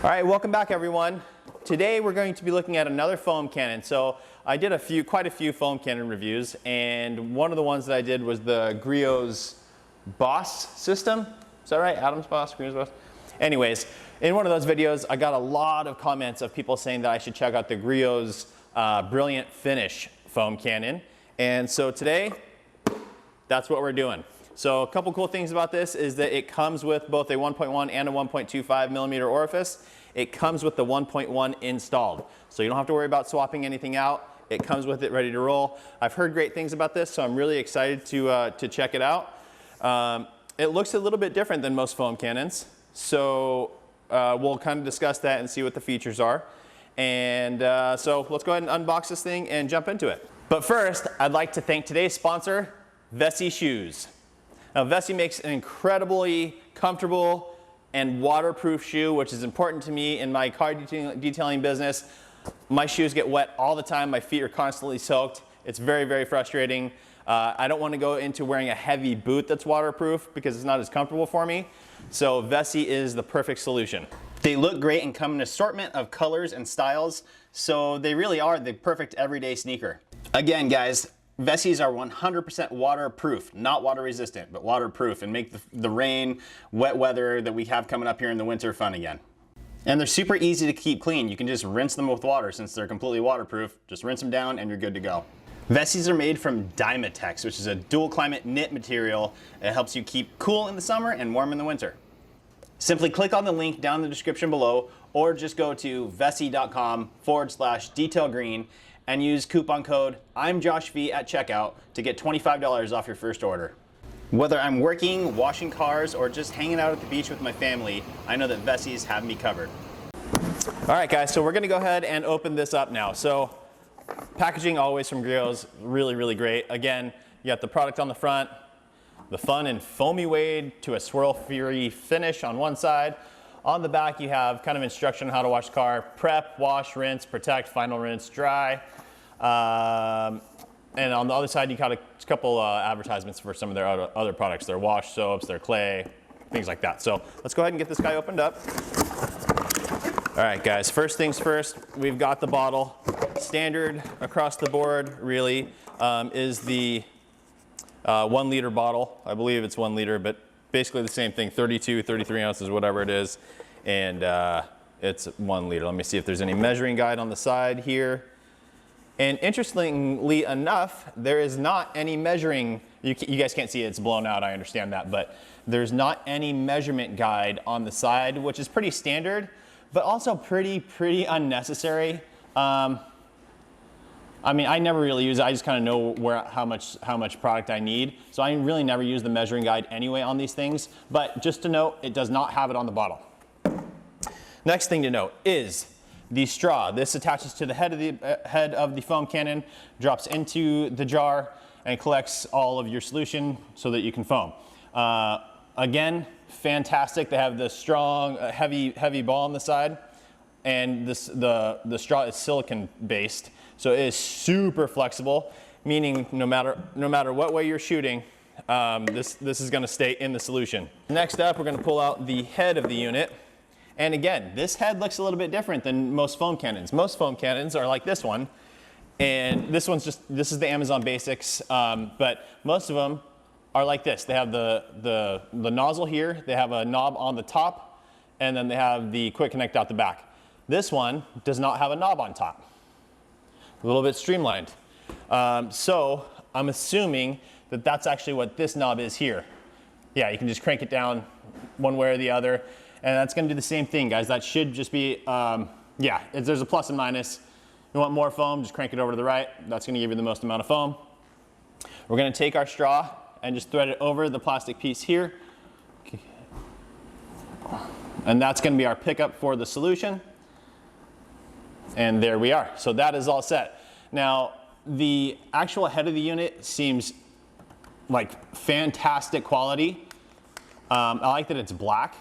All right, welcome back everyone. Today we're going to be looking at another foam cannon. So I did quite a few foam cannon reviews, and one of the ones that I did was the Griots Boss system. Is that right? Adam's Boss, Griots Boss? Anyways, in one of those videos, I got a lot of comments of people saying that I should check out the Griots Brillian Finish foam cannon. And so today, that's what we're doing. So a couple cool things about this is that it comes with both a 1.1 and a 1.25 millimeter orifice. It comes with the 1.1 installed. So you don't have to worry about swapping anything out. It comes with it ready to roll. I've heard great things about this, so I'm really excited to check it out. It looks a little bit different than most foam cannons. So we'll kind of discuss that and see what the features are. And so let's go ahead and unbox this thing and jump into it. But first, I'd like to thank today's sponsor, Vessi Shoes. Now, Vessi makes an incredibly comfortable and waterproof shoe, which is important to me in my car detailing business. My shoes get wet all the time. My feet are constantly soaked. It's very, very frustrating. I don't want to go into wearing a heavy boot that's waterproof because it's not as comfortable for me. So Vessi is the perfect solution. They look great and come in an assortment of colors and styles, so they really are the perfect everyday sneaker. Again, guys, Vessis are 100% waterproof, not water resistant, but waterproof, and make the rain, wet weather that we have coming up here in the winter fun again. And they're super easy to keep clean. You can just rinse them with water since they're completely waterproof. Just rinse them down and you're good to go. Vessis are made from Dymatex, which is a dual climate knit material. It helps you keep cool in the summer and warm in the winter. Simply click on the link down in the description below, or just go to vessi.com/detailgreen and use coupon code IMJOSHV at checkout to get $25 off your first order. Whether I'm working, washing cars, or just hanging out at the beach with my family, I know that Vessis have me covered. All right, guys, so we're gonna go ahead and open this up now. So packaging always from Griots, really, really great. Again, you got the product on the front, the fun and foamy wade to a swirl-free finish on one side. On the back, you have kind of instruction on how to wash the car: prep, wash, rinse, protect, final rinse, dry. And on the other side, you got a couple advertisements for some of their other products, their wash soaps, their clay, things like that. So let's go ahead and get this guy opened up. All right, guys, first things first, we've got the bottle. Standard across the board, really, is the 1 liter bottle. I believe it's 1 liter, but basically the same thing, 32, 33 ounces, whatever it is, and it's 1 liter. Let me see if there's any measuring guide on the side here. And interestingly enough, there is not any measuring, you guys can't see it, it's blown out, I understand that, but there's not any measurement guide on the side, which is pretty standard, but also pretty unnecessary. I mean, I never really use it. I just kind of know how much product I need. So I really never use the measuring guide anyway on these things. But just to note, it does not have it on the bottle. Next thing to note is the straw. This attaches to the head of the foam cannon, drops into the jar, and collects all of your solution so that you can foam. Again, fantastic. They have the strong, heavy ball on the side, and the straw is silicone based. So it is super flexible, meaning no matter what way you're shooting, this is gonna stay in the solution. Next up, we're gonna pull out the head of the unit. And again, this head looks a little bit different than most foam cannons. Most foam cannons are like this one, and this is the Amazon Basics, but most of them are like this. They have the nozzle here, they have a knob on the top, and then they have the quick connect out the back. This one does not have a knob on top. A little bit streamlined. So I'm assuming that that's actually what this knob is here. Yeah, you can just crank it down one way or the other, and that's gonna do the same thing, guys. That should just be, yeah, there's a plus and minus. You want more foam, just crank it over to the right. That's gonna give you the most amount of foam. We're gonna take our straw and just thread it over the plastic piece here. And that's gonna be our pickup for the solution. And there we are. So that is all set. Now, the actual head of the unit seems like fantastic quality. I like that it's black.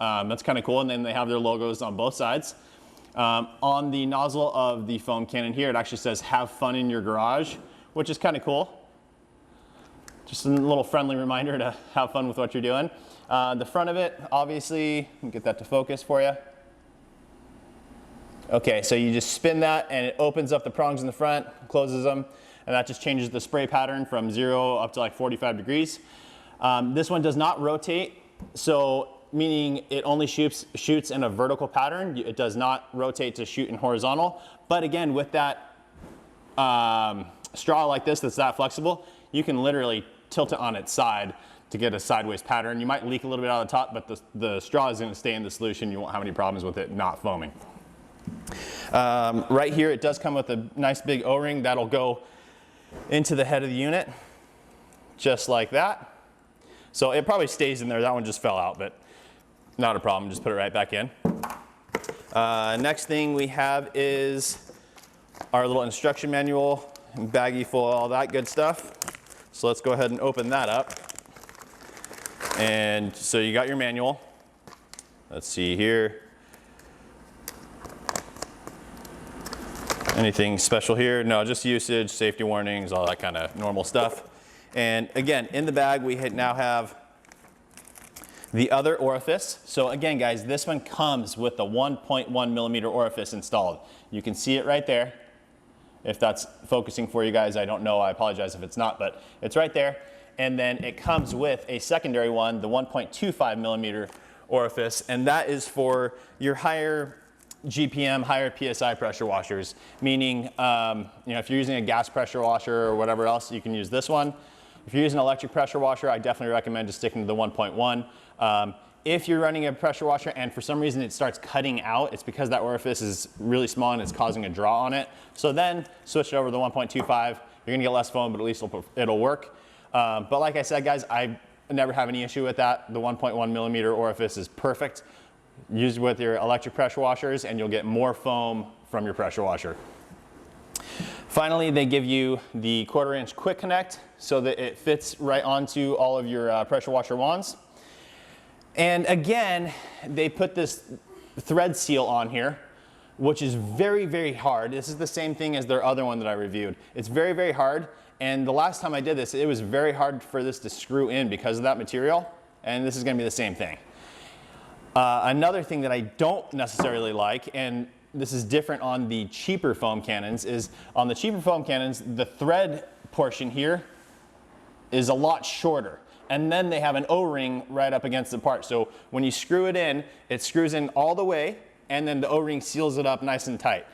That's kind of cool. And then they have their logos on both sides. On the nozzle of the foam cannon here, it actually says "Have fun in your garage," which is kind of cool. Just a little friendly reminder to have fun with what you're doing. The front of it, obviously, let me get that to focus for you. Okay, so you just spin that and it opens up the prongs in the front, closes them, and that just changes the spray pattern from 0 up to like 45 degrees. This one does not rotate, so meaning it only shoots in a vertical pattern. It does not rotate to shoot in horizontal. But again, with that straw like this that's that flexible, you can literally tilt it on its side to get a sideways pattern. You might leak a little bit out of the top, but the straw is going to stay in the solution. You won't have any problems with it not foaming. Right here, it does come with a nice big O-ring that'll go into the head of the unit, just like that. So it probably stays in there. That one just fell out, but not a problem. Just put it right back in. Next thing we have is our little instruction manual, baggie full of all that good stuff. So let's go ahead and open that up. And so you got your manual. Let's see here. Anything special here? No, just usage, safety warnings, all that kind of normal stuff. And again, in the bag, we now have the other orifice. So again, guys, this one comes with the 1.1 millimeter orifice installed. You can see it right there. If that's focusing for you guys, I don't know. I apologize if it's not, but it's right there. And then it comes with a secondary one, the 1.25 millimeter orifice, and that is for your higher GPM, higher PSI pressure washers, meaning if you're using a gas pressure washer or whatever else, you can use this one. If you're using an electric pressure washer, I definitely recommend just sticking to the 1.1. If you're running a pressure washer and for some reason it starts cutting out, it's because that orifice is really small and it's causing a draw on it. So then switch it over to the 1.25. You're gonna get less foam, but at least it'll work. But like I said, guys, I never have any issue with that. The 1.1 millimeter orifice is perfect. Use it with your electric pressure washers and you'll get more foam from your pressure washer. Finally, they give you the 1/4 inch quick connect so that it fits right onto all of your pressure washer wands. And again, they put this thread seal on here, which is very, very hard. This is the same thing as their other one that I reviewed. It's very, very hard. And the last time I did this, it was very hard for this to screw in because of that material. And this is gonna be the same thing. Another thing that I don't necessarily like, and this is different on the cheaper foam cannons, is on the cheaper foam cannons, the thread portion here is a lot shorter. And then they have an O-ring right up against the part. So when you screw it in, it screws in all the way, and then the O-ring seals it up nice and tight.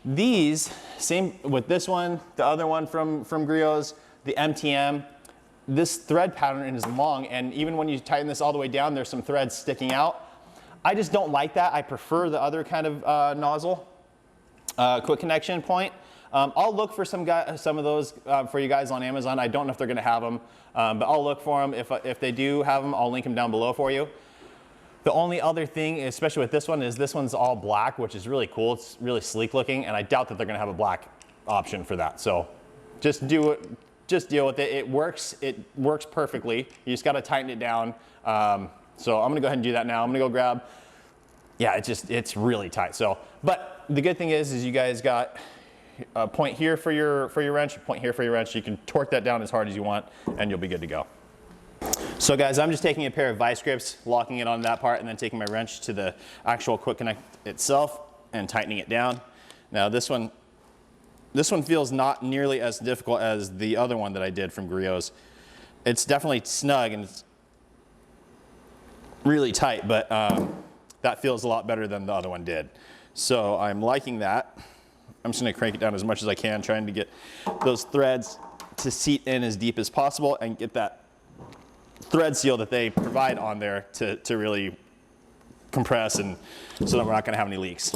These, same with this one, the other one from Griots, the MTM, this thread pattern is long, and even when you tighten this all the way down, there's some threads sticking out. I just don't like that. I prefer the other kind of nozzle, quick connection point. I'll look for some of those for you guys on Amazon. I don't know if they're gonna have them, but I'll look for them. If they do have them, I'll link them down below for you. The only other thing, especially with this one, is this one's all black, which is really cool. It's really sleek looking, and I doubt that they're gonna have a black option for that. So just deal with it. It works perfectly. You just gotta tighten it down. So I'm gonna go ahead and do that now. I'm gonna go grab, yeah, it's really tight. So, but the good thing is you guys got a point here for your wrench, a point here for your wrench. You can torque that down as hard as you want and you'll be good to go. So guys, I'm just taking a pair of vice grips, locking it on that part, and then taking my wrench to the actual quick connect itself and tightening it down. Now this one feels not nearly as difficult as the other one that I did from Griots. It's definitely snug and it's really tight, but that feels a lot better than the other one did. So I'm liking that. I'm just gonna crank it down as much as I can, trying to get those threads to seat in as deep as possible and get that thread seal that they provide on there to really compress, and so that we're not gonna have any leaks.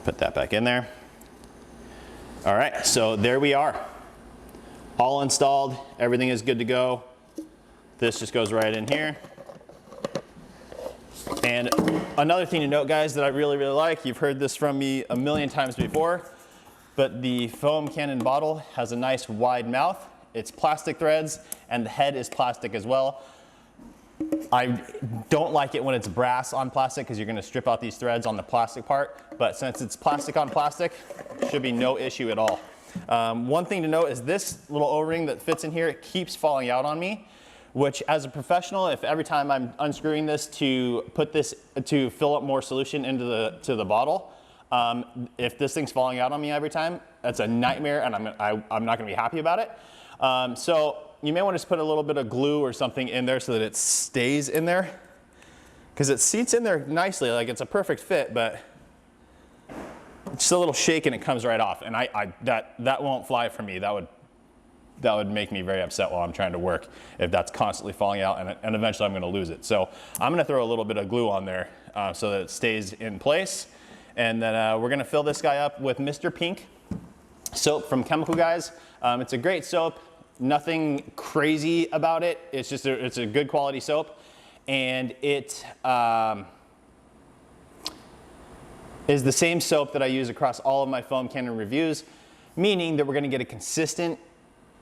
Put that back in there. All right, so there we are. All installed, everything is good to go. This just goes right in here. And another thing to note, guys, that I really, really like, you've heard this from me a million times before, but the foam cannon bottle has a nice wide mouth. It's plastic threads, and the head is plastic as well. I don't like it when it's brass on plastic because you're gonna strip out these threads on the plastic part, but since it's plastic on plastic, should be no issue at all. One thing to note is this little O-ring that fits in here, it keeps falling out on me. which as a professional, if every time I'm unscrewing this to fill up more solution into the bottle, if this thing's falling out on me every time, that's a nightmare, and I'm not gonna be happy about it. So you may want to just put a little bit of glue or something in there so that it stays in there, because it seats in there nicely, like it's a perfect fit, but just a little shake and it comes right off. And that won't fly for me. That would make me very upset while I'm trying to work if that's constantly falling out, and eventually I'm gonna lose it. So I'm gonna throw a little bit of glue on there so that it stays in place. And then we're gonna fill this guy up with Mr. Pink soap from Chemical Guys. It's a great soap, nothing crazy about it. It's just it's a good quality soap, and it is the same soap that I use across all of my foam cannon reviews, meaning that we're gonna get a consistent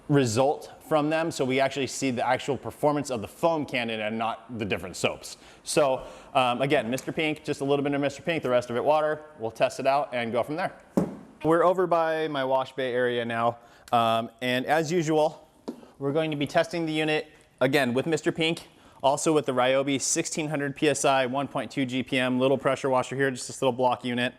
result from them, so we actually see the actual performance of the foam cannon and not the different soaps. So again, Mr. Pink, just a little bit of Mr. Pink, the rest of it water. We'll test it out and go from there. We're over by my wash bay area now, and as usual, we're going to be testing the unit again with Mr. Pink, also with the Ryobi 1600 PSI 1.2 GPM little pressure washer here, just this little block unit.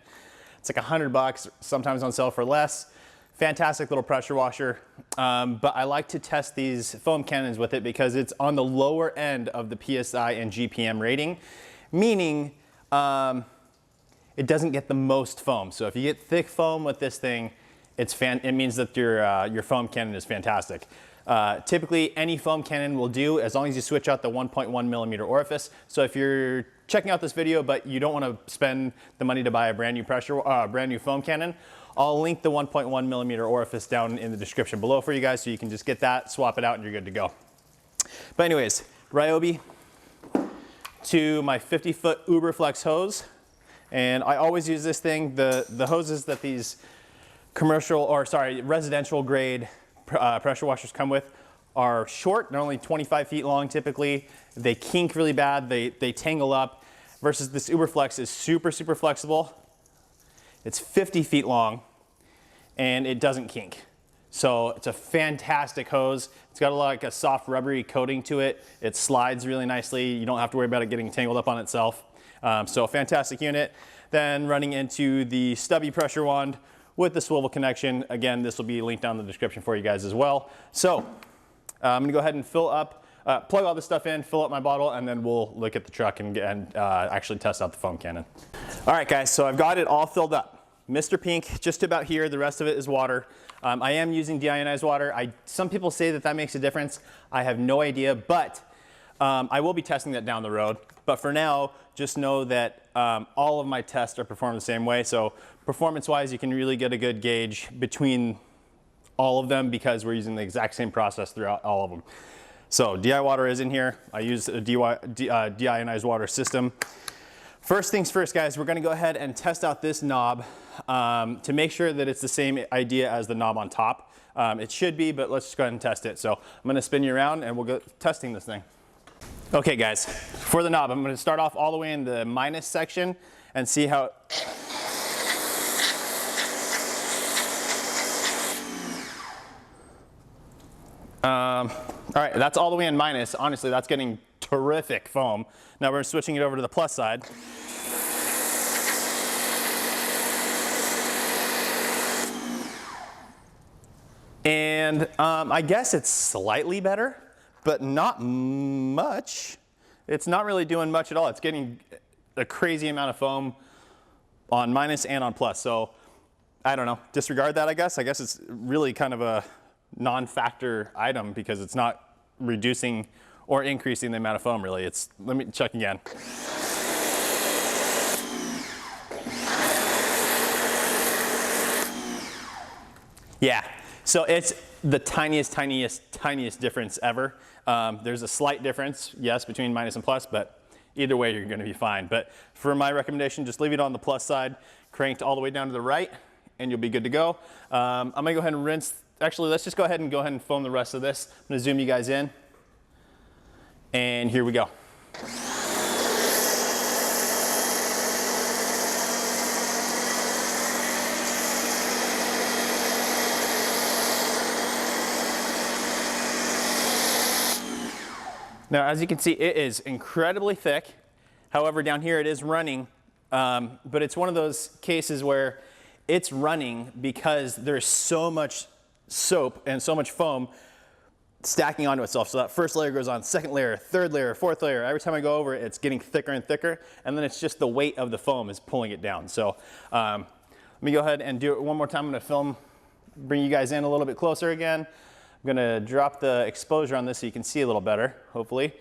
It's like $100, sometimes on sale for less. Fantastic little pressure washer, but I like to test these foam cannons with it because it's on the lower end of the PSI and GPM rating, meaning it doesn't get the most foam. So if you get thick foam with this thing, it means that your foam cannon is fantastic. Typically, any foam cannon will do as long as you switch out the 1.1 millimeter orifice. So if you're checking out this video, but you don't want to spend the money to buy a brand new foam cannon, I'll link the 1.1 millimeter orifice down in the description below for you guys, so you can just get that, swap it out, and you're good to go. But anyways, Ryobi to my 50-foot UberFlex hose, and I always use this thing. The hoses that these residential grade pressure washers come with are short. They're only 25 feet long typically. They kink really bad. They tangle up. Versus this UberFlex is super, super flexible. It's 50 feet long and it doesn't kink. So it's a fantastic hose. It's got like a soft rubbery coating to it. It slides really nicely. You don't have to worry about it getting tangled up on itself. So a fantastic unit. Then running into the stubby pressure wand with the swivel connection. Again, this will be linked down in the description for you guys as well. So I'm gonna go ahead and fill up, plug all this stuff in, fill up my bottle, and then we'll look at the truck and actually test out the foam cannon. All right guys, so I've got it all filled up. Mr. Pink, just about here, the rest of it is water. I am using deionized water. Some people say that makes a difference. I have no idea, but I will be testing that down the road. But for now, just know that all of my tests are performed the same way. So performance-wise, you can really get a good gauge between all of them because we're using the exact same process throughout all of them. So DI water is in here. I use a deionized water system. First things first, guys, we're gonna go ahead and test out this knob to make sure that it's the same idea as the knob on top. It should be, but let's just go ahead and test it. So I'm gonna spin you around and we'll go testing this thing. Okay guys, for the knob, I'm gonna start off all the way in the minus section and see how, all right, that's all the way in minus. Honestly, that's getting terrific foam. Now we're switching it over to the plus side. And I guess it's slightly better, but not much. It's not really doing much at all. It's getting a crazy amount of foam on minus and on plus. So I don't know, disregard that, I guess. I guess it's really kind of a non-factor item because it's not reducing or increasing the amount of foam really. Let me check again. Yeah, so it's the tiniest difference ever. There's a slight difference, yes, between minus and plus, but either way you're gonna be fine. But for my recommendation, just leave it on the plus side, cranked all the way down to the right, and you'll be good to go. I'm gonna go ahead and rinse. Actually, let's just go ahead and foam the rest of this. I'm gonna zoom you guys in. And here we go. Now, as you can see, it is incredibly thick. However, down here it is running, but it's one of those cases where it's running because there's so much soap and so much foam stacking onto itself. So that first layer goes on, second layer, third layer, fourth layer. Every time I go over it, it's getting thicker and thicker, and then it's just the weight of the foam is pulling it down. So let me go ahead and do it one more time. I'm gonna film, bring you guys in a little bit closer again. I'm gonna drop the exposure on this so you can see a little better, hopefully.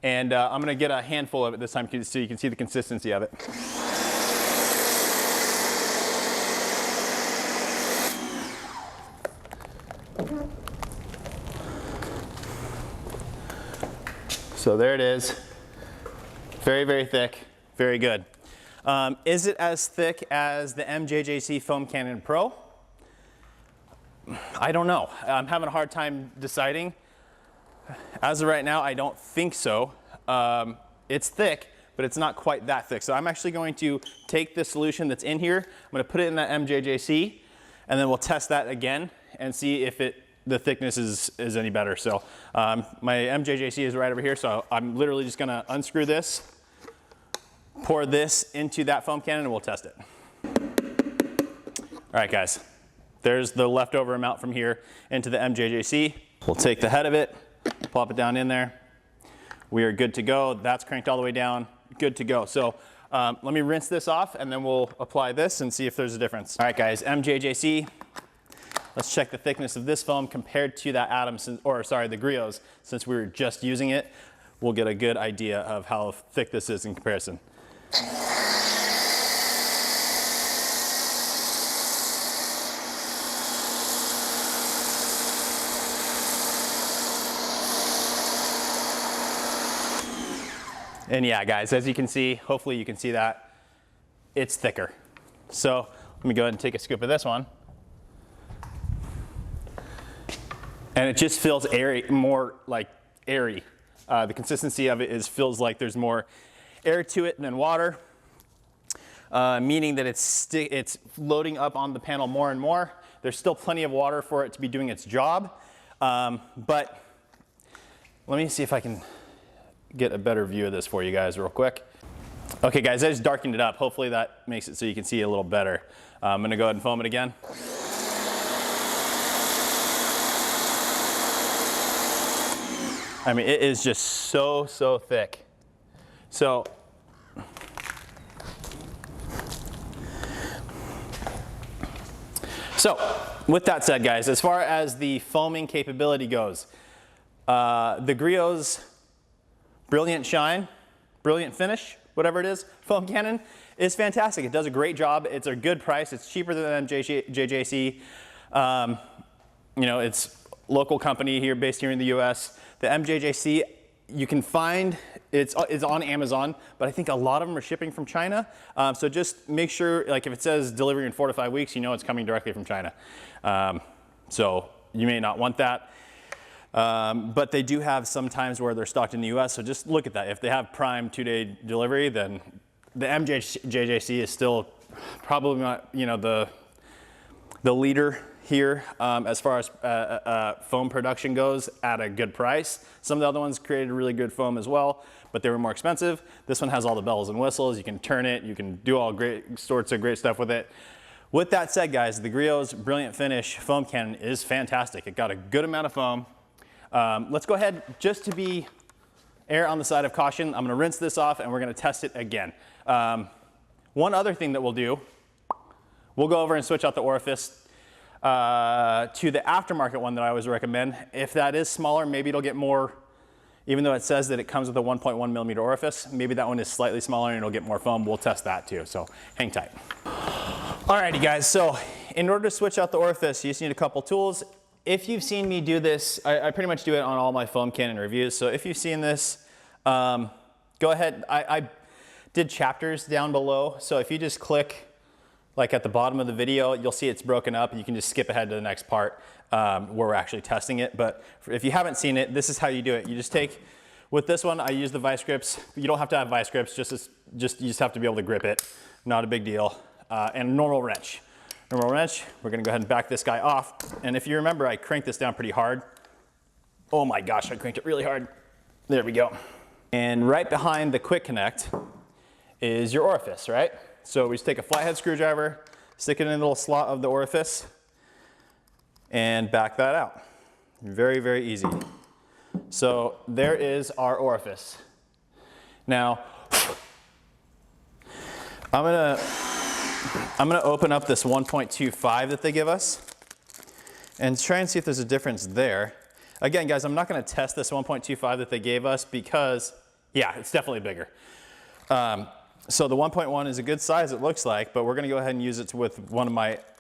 And I'm gonna get a handful of it this time so you can see the consistency of it. So there it is. Very, very thick, very good. Is it as thick as the MJJC Foam Cannon Pro? I don't know. I'm having a hard time deciding. As of right now, I don't think so. It's thick, but it's not quite that thick. So I'm actually going to take the solution that's in here, I'm gonna put it in that MJJC, and then we'll test that again and see if the thickness is any better. So my MJJC is right over here, so I'm literally just gonna unscrew this, pour this into that foam cannon, and we'll test it. All right, guys. There's the leftover amount from here into the MJJC. We'll take the head of it, plop it down in there. We are good to go. That's cranked all the way down, good to go. So let me rinse this off and then we'll apply this and see if there's a difference. All right, guys, MJJC. Let's check the thickness of this foam compared to that the Griots, since we were just using it. We'll get a good idea of how thick this is in comparison. And yeah, guys, as you can see, hopefully you can see that, it's thicker. So let me go ahead and take a scoop of this one. And it just feels airy, more like airy. The consistency of it feels like there's more air to it than water, meaning that it's loading up on the panel more and more. There's still plenty of water for it to be doing its job, but let me see if I can get a better view of this for you guys real quick. Okay, guys, I just darkened it up. Hopefully that makes it so you can see a little better. I'm gonna go ahead and foam it again. I mean, it is just so thick. So, with that said, guys, as far as the foaming capability goes, the Griots Brilliant Finish, whatever it is, foam cannon is fantastic. It does a great job. It's a good price. It's cheaper than MJJC. You know, it's local company here, based here in the US. The MJJC, you can find, it's on Amazon, but I think a lot of them are shipping from China. So just make sure, like if it says delivery in 4 to 5 weeks, you know it's coming directly from China. So you may not want that. But they do have some times where they're stocked in the US, so just look at that. If they have prime 2-day delivery, then the MJJC is still probably not, you know, the leader here as far as foam production goes at a good price. Some of the other ones created really good foam as well, but they were more expensive. This one has all the bells and whistles. You can turn it, you can do all sorts of great stuff with it. With that said, guys, the Griots Brilliant Finish foam cannon is fantastic. It got a good amount of foam. Let's go ahead, just to be err on the side of caution, I'm gonna rinse this off and we're gonna test it again. One other thing that we'll do, we'll go over and switch out the orifice to the aftermarket one that I always recommend. If that is smaller, maybe it'll get more, even though it says that it comes with a 1.1 millimeter orifice, maybe that one is slightly smaller and it'll get more foam. We'll test that too, so hang tight. Alrighty guys, so in order to switch out the orifice, you just need a couple tools. If you've seen me do this, I pretty much do it on all my foam cannon reviews. So if you've seen this, go ahead. I did chapters down below. So if you just click like at the bottom of the video, you'll see it's broken up and you can just skip ahead to the next part where we're actually testing it. But if you haven't seen it, this is how you do it. You just take, with this one, I use the vice grips. You don't have to have vice grips, you just have to be able to grip it. Not a big deal. And a normal wrench. Normal wrench, we're gonna go ahead and back this guy off. And if you remember, I cranked this down pretty hard. Oh my gosh, I cranked it really hard. There we go. And right behind the quick connect is your orifice, right? So we just take a flathead screwdriver, stick it in the little slot of the orifice, and back that out. Very, very easy. So there is our orifice. Now, I'm gonna open up this 1.25 that they give us and try and see if there's a difference there. Again, guys, I'm not gonna test this 1.25 that they gave us because, yeah, it's definitely bigger. So the 1.1 is a good size, it looks like, but we're gonna go ahead and use it with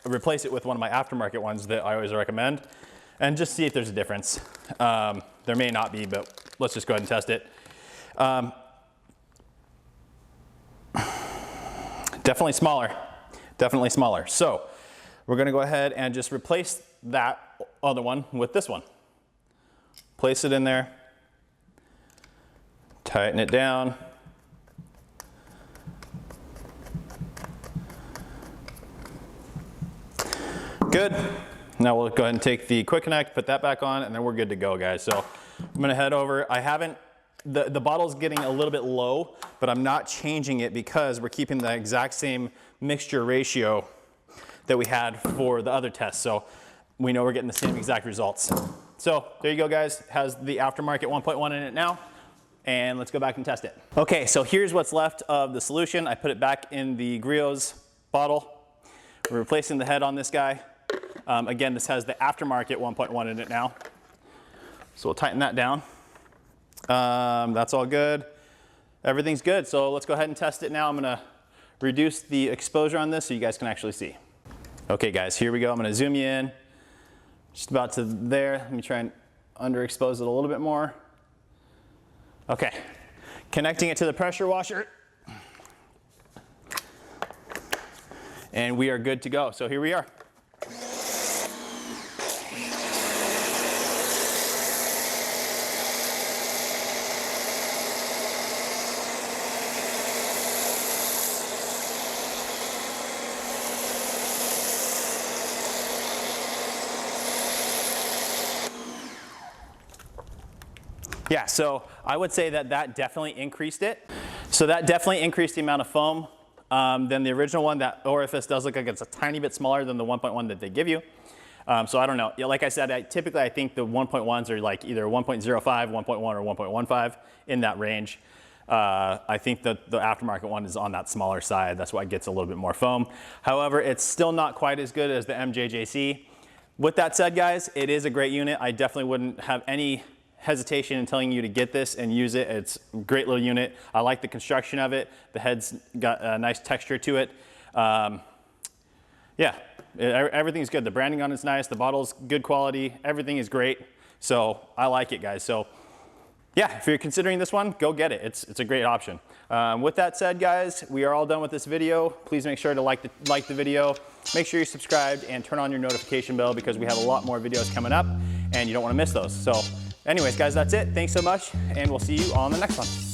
replace it with one of my aftermarket ones that I always recommend, and just see if there's a difference. There may not be, but let's just go ahead and test it. Definitely smaller, definitely smaller. So we're gonna go ahead and just replace that other one with this one. Place it in there, tighten it down. Good. Now we'll go ahead and take the quick connect, put that back on, and then we're good to go, guys. So I'm gonna head over. The bottle's getting a little bit low, but I'm not changing it because we're keeping the exact same mixture ratio that we had for the other test. So we know we're getting the same exact results. So there you go, guys. It has the aftermarket 1.1 in it now. And let's go back and test it. Okay, so here's what's left of the solution. I put it back in the Griots bottle. We're replacing the head on this guy. Again, this has the aftermarket 1.1 in it now. So we'll tighten that down. That's all good. Everything's good. So let's go ahead and test it now. I'm gonna reduce the exposure on this so you guys can actually see. Okay, guys, here we go. I'm gonna zoom you in. Just about to there. Let me try and underexpose it a little bit more. Okay, connecting it to the pressure washer. And we are good to go. So here we are. Yeah, so I would say that definitely increased it. So that definitely increased the amount of foam than the original one. That orifice does look like it's a tiny bit smaller than the 1.1 that they give you. So I don't know. Yeah, like I said, typically I think the 1.1s are like either 1.05, 1.1, or 1.15 in that range. I think that the aftermarket one is on that smaller side. That's why it gets a little bit more foam. However, it's still not quite as good as the MJJC. With that said, guys, it is a great unit. I definitely wouldn't have any hesitation in telling you to get this and use it. It's a great little unit. I like the construction of it. The head's got a nice texture to it. Yeah, everything's good. The branding on it's nice. The bottle's good quality. Everything is great. So I like it, guys. So yeah, if you're considering this one, go get it. It's a great option. With that said, guys, we are all done with this video. Please make sure to like the video. Make sure you're subscribed and turn on your notification bell because we have a lot more videos coming up and you don't want to miss those. So anyways, guys, that's it. Thanks so much, and we'll see you on the next one.